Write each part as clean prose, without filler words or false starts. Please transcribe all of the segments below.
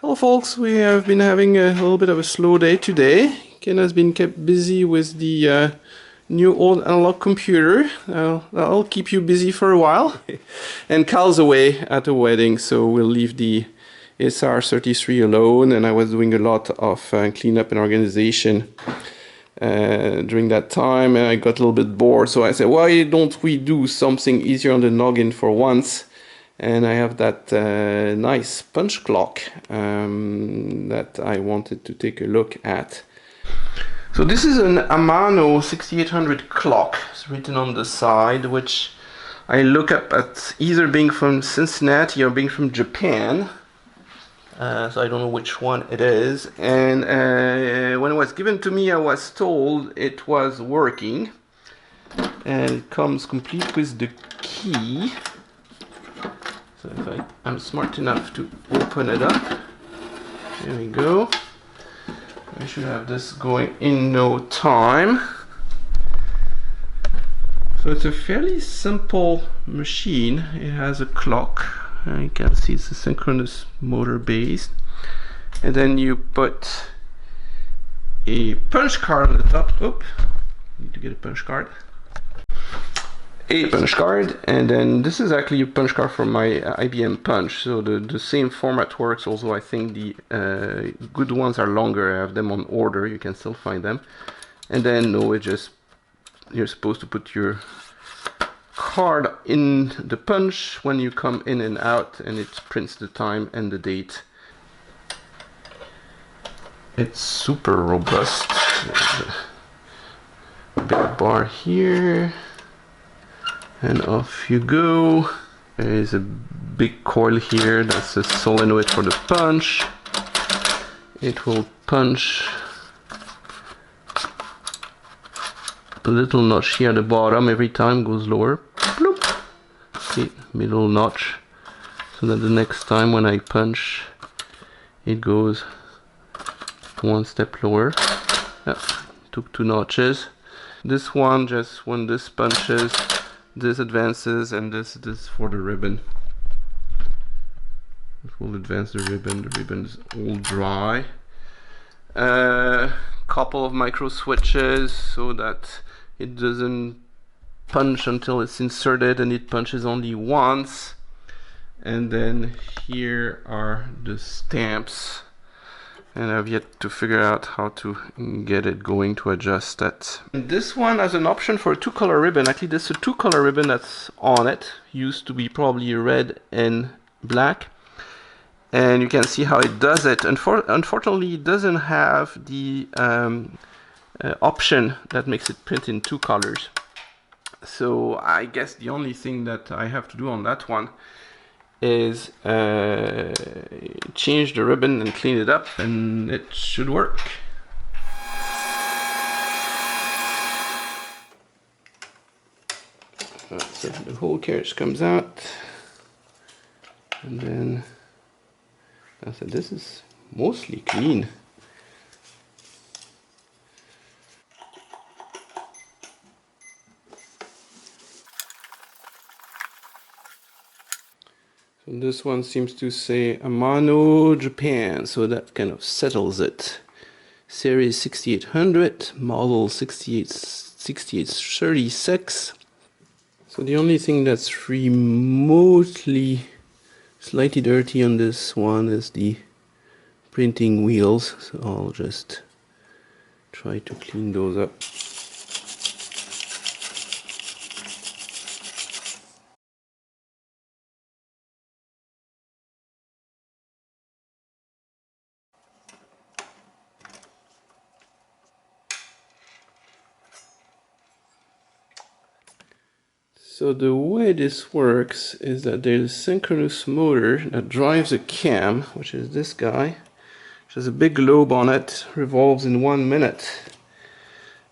Hello folks, we have been having a little bit of a slow day today. Ken has been kept busy with the new old analog computer. That'll keep you busy for a while. And Cal's away at a wedding, so we'll leave the SR33 alone, and I was doing a lot of cleanup and organization during that time, and I got a little bit bored, so I said, why don't we do something easier on the noggin for once? And I have that nice punch clock that I wanted to take a look at. So this is an Amano 6800 clock. It's written on the side, which I look up at either being from Cincinnati or being from Japan. So I don't know which one it is. And when it was given to me, I was told it was working. And it comes complete with the key. So if I'm smart enough to open it up, there we go. I should have this going in no time. So it's a fairly simple machine. It has a clock. You can see it's a synchronous motor based. And then you put a punch card on the top. Oop, need to get a punch card. A punch card, and then this is actually a punch card from my IBM Punch, so the same format works, although I think the good ones are longer. I have them on order, you can still find them. And then no, it just, you're supposed to put your card in the punch when you come in and out, and it prints the time and the date. It's super robust. There's a big bar here. And off you go. There is a big coil here, that's a solenoid for the punch. It will punch a little notch here at the bottom every time, goes lower. Bloop. Okay, middle notch. So that the next time when I punch, it goes one step lower. Yeah, took 2 notches. This one, just when this punches, this advances, and this for the ribbon. It will advance the ribbon. The ribbon is all dry. Couple of micro switches so that it doesn't punch until it's inserted, and it punches only once. And then here are the stamps. And I've yet to figure out how to get it going to adjust that. And this one has an option for a 2-color ribbon. Actually, there's a 2-color ribbon that's on it. Used to be probably red and black. And you can see how it does it. Unfortunately, it doesn't have the option that makes it print in 2 colors. So I guess the only thing that I have to do on that one is change the ribbon and clean it up, and it should work. So the whole carriage comes out, and then I said this is mostly clean. And this one seems to say Amano Japan, so that kind of settles it. Series 6800, model 6836. So the only thing that's remotely slightly dirty on this one is the printing wheels. So I'll just try to clean those up. So the way this works is that there's a synchronous motor that drives a cam, which is this guy, which has a big globe on it, revolves in 1 minute,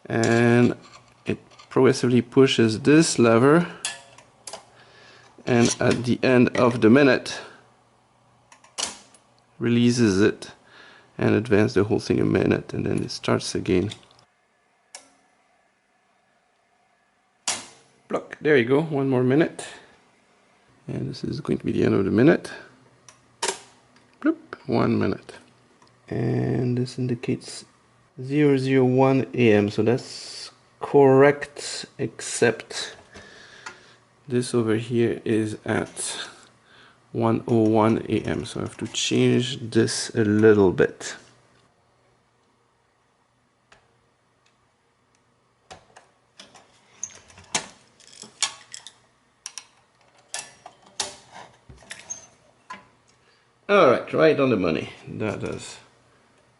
and it progressively pushes this lever, and at the end of the minute releases it and advances the whole thing a minute, and then it starts again. Look, there you go, 1 more minute. And this is going to be the end of the minute. Bloop. 1 minute. And this indicates 001 AM, so that's correct, except this over here is at 1:01 AM, so I have to change this a little bit. Alright, right on the money. That is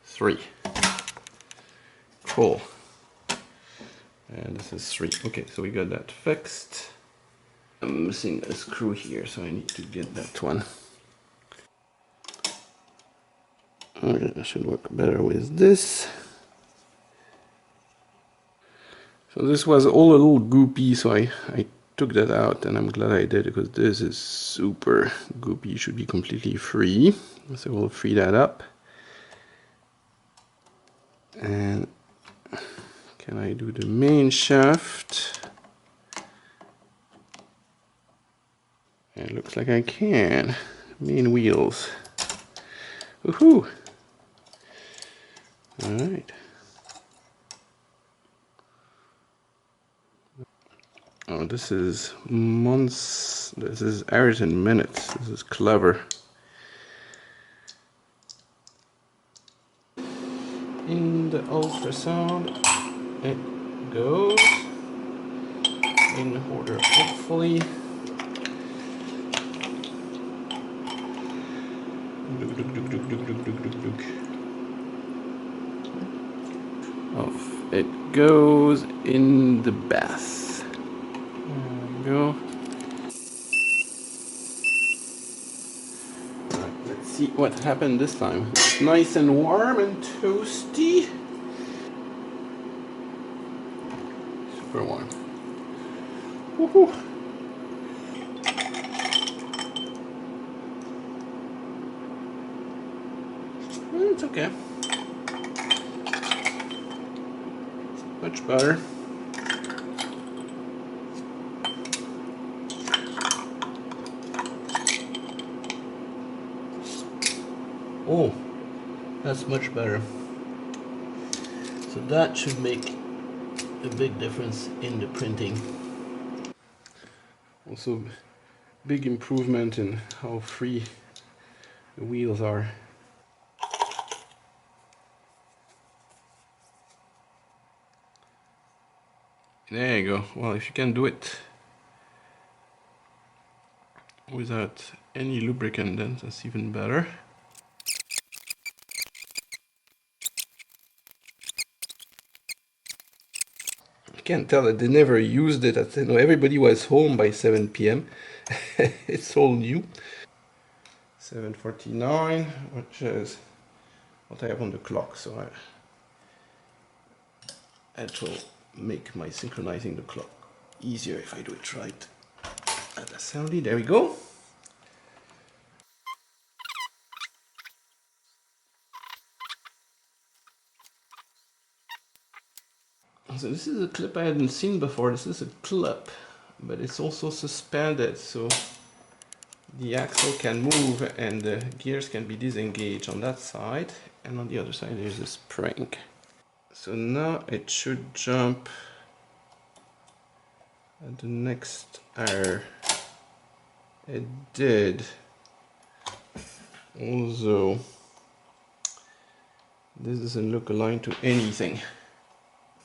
3. Cool. And this is 3. Okay, so we got that fixed. I'm missing a screw here, so I need to get that one. Alright, that should work better with this. So this was all a little goopy, so I took that out, and I'm glad I did, because this is super goopy. It should be completely free. So we'll free that up. And can I do the main shaft? It looks like I can. Main wheels. Woohoo! Alright. Oh, this is months. This is hours and minutes. This is clever. In the ultrasound, it goes in order, hopefully. Off it goes in the bath. There we go. Right, let's see what happened this time. It's nice and warm and toasty. Super warm. Woohoo! It's okay. Much better. Oh, that's much better. So that should make a big difference in the printing. Also, big improvement in how free the wheels are. There you go. Well, if you can do it without any lubricant, then that's even better. You can't tell that they never used it. You know, everybody was home by 7 p.m. It's all new. 7:49, which is what I have on the clock. So it will make my synchronizing the clock easier if I do it right. At assembly, there we go. So this is a clip I hadn't seen before. This is a clip, but it's also suspended, so the axle can move and the gears can be disengaged on that side, and on the other side there's a spring. So now it should jump at the next hour. It did. Also, this doesn't look aligned to anything.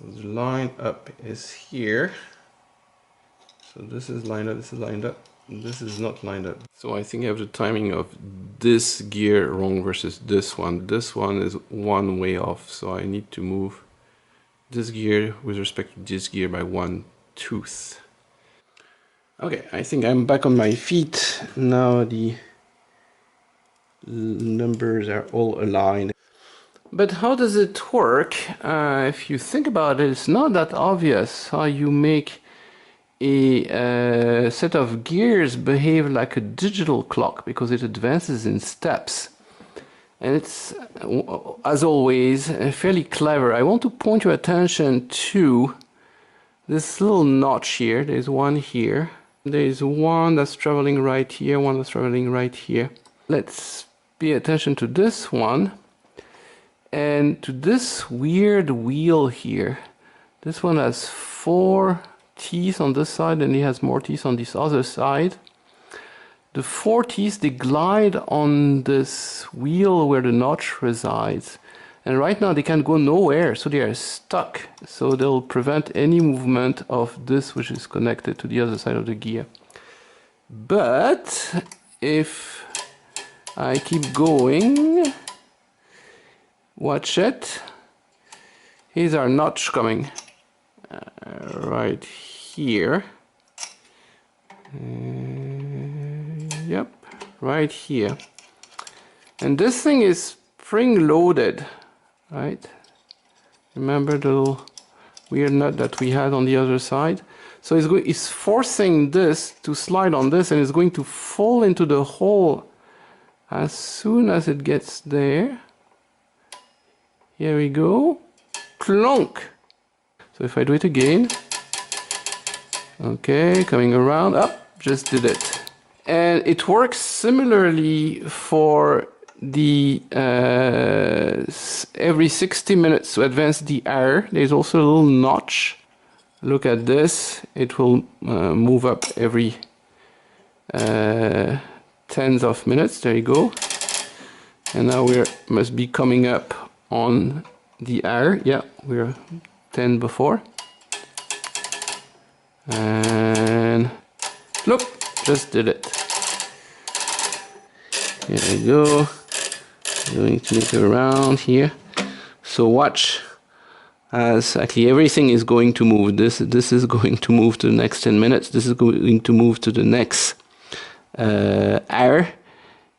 The line up is here. So this is lined up, this is lined up, and this is not lined up. So I think I have the timing of this gear wrong versus this one. This one is one way off, so I need to move this gear with respect to this gear by 1 tooth. Okay, I think I'm back on my feet. Now the numbers are all aligned. But how does it work? If you think about it, it's not that obvious how you make a set of gears behave like a digital clock, because it advances in steps. And it's, as always, fairly clever. I want to point your attention to this little notch here. There's one here. There's one that's traveling right here, one that's traveling right here. Let's pay attention to this one and to this weird wheel here. This one has 4 teeth on this side and it has more teeth on this other side. The 4 teeth, they glide on this wheel where the notch resides. And right now they can't go nowhere, so they are stuck. So they'll prevent any movement of this which is connected to the other side of the gear. But if I keep going, watch it. Here's our notch coming right here. Yep, right here. And this thing is spring loaded, right? Remember the little weird nut that we had on the other side? So it's forcing this to slide on this, and it's going to fall into the hole as soon as it gets there. Here we go. Clunk! So if I do it again, okay, coming around, up, just did it. And it works similarly for the every 60 minutes to advance the air. There's also a little notch. Look at this, it will move up every tens of minutes. There you go. And now we must be coming up on the air. Yeah, we're 10 before. And look, just did it. Here we go. Going to make it around here. So watch, as actually everything is going to move. This is going to move to the next 10 minutes. This is going to move to the next hour,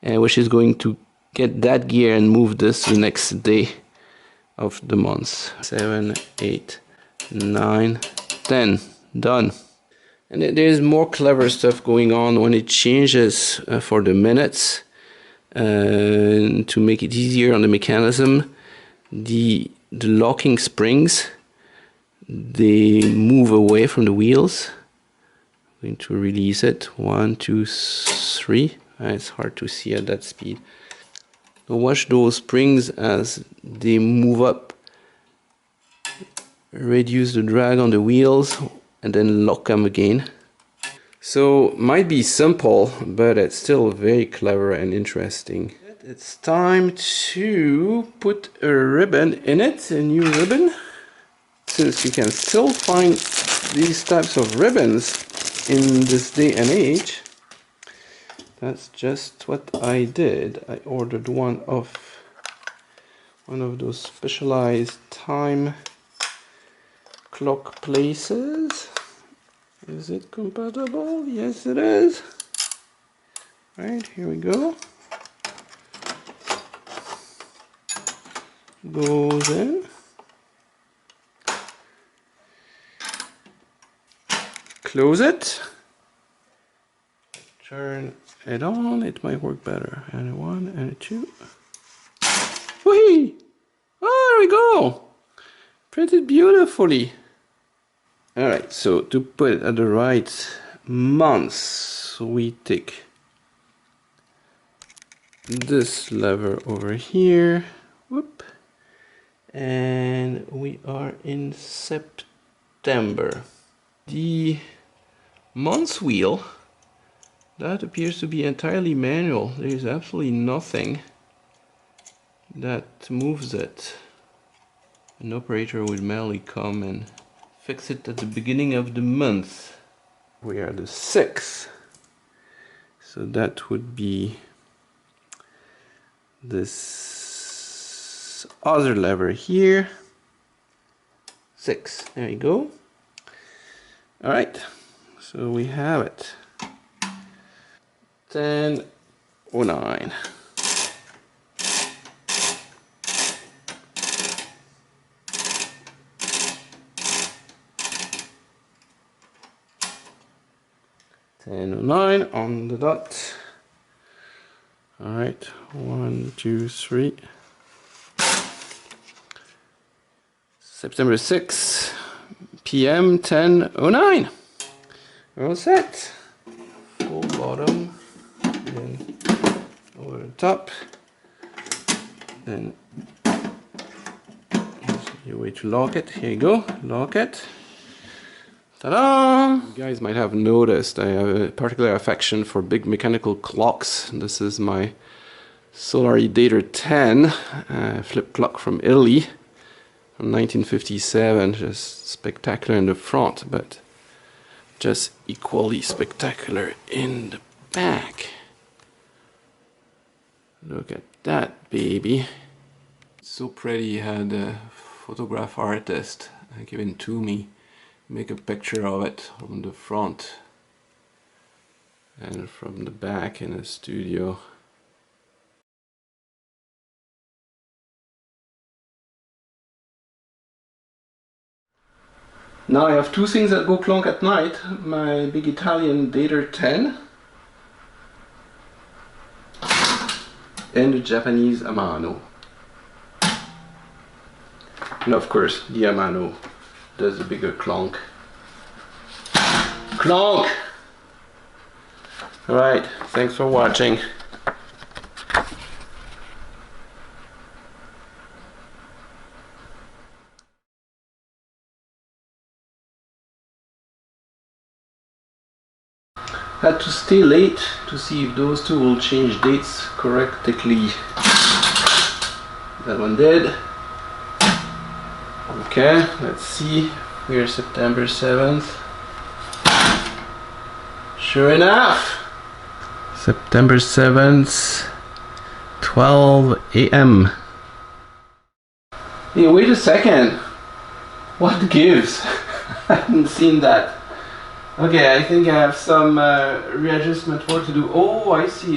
which is going to get that gear and move this to the next day of the month. 7, 8, 9, 10. Done. And there's more clever stuff going on when it changes for the minutes. To make it easier on the mechanism, the locking springs, they move away from the wheels. I'm going to release it. 1, 2, 3. It's hard to see at that speed. Now watch those springs as they move up, reduce the drag on the wheels, and then lock them again. So might be simple, but it's still very clever and interesting. It's time to put a ribbon in it, a new ribbon. Since we can still find these types of ribbons in this day and age, that's just what I did. I ordered one of those specialized time clock places. Is it compatible? Yes, it is. Right, here we go. Goes in. Close it. Turn it on. It might work better. And a 1 and a 2. Whee! Oh, there we go. Printed beautifully. Alright, so to put it at the right months, we take this lever over here, whoop, and we are in September. The months wheel, that appears to be entirely manual. There is absolutely nothing that moves it. An operator would manually come and fix it at the beginning of the month. We are the 6th, so that would be this other lever here. 6, there you go. All right, so we have it. 10:09. .09 on the dot. All right, 1, 2, 3. September 6, PM 10:09. We're all set. Full bottom, then over the top. And your way to lock it. Here you go, lock it. Ta-da! You guys might have noticed I have a particular affection for big mechanical clocks. This is my Solari Dator 10 flip clock from Italy from 1957. Just spectacular in the front, but just equally spectacular in the back. Look at that baby. So pretty. Had a photograph artist given to me make a picture of it from the front and from the back in a studio. Now I have two things that go clonk at night. My big Italian Dator 10 and the Japanese Amano. And of course the Amano does a bigger clonk. Clonk! Alright, thanks for watching. Had to stay late to see if those two will change dates correctly. That one did. Okay, let's see. We're September 7th. Sure enough! September 7th, 12 AM. Hey, wait a second. What gives? I haven't seen that. Okay, I think I have some readjustment work to do. Oh, I see.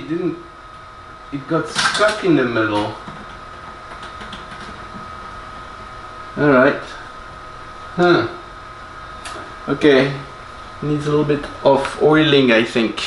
It got stuck in the middle. Alright. Huh. Okay. Needs a little bit of oiling, I think.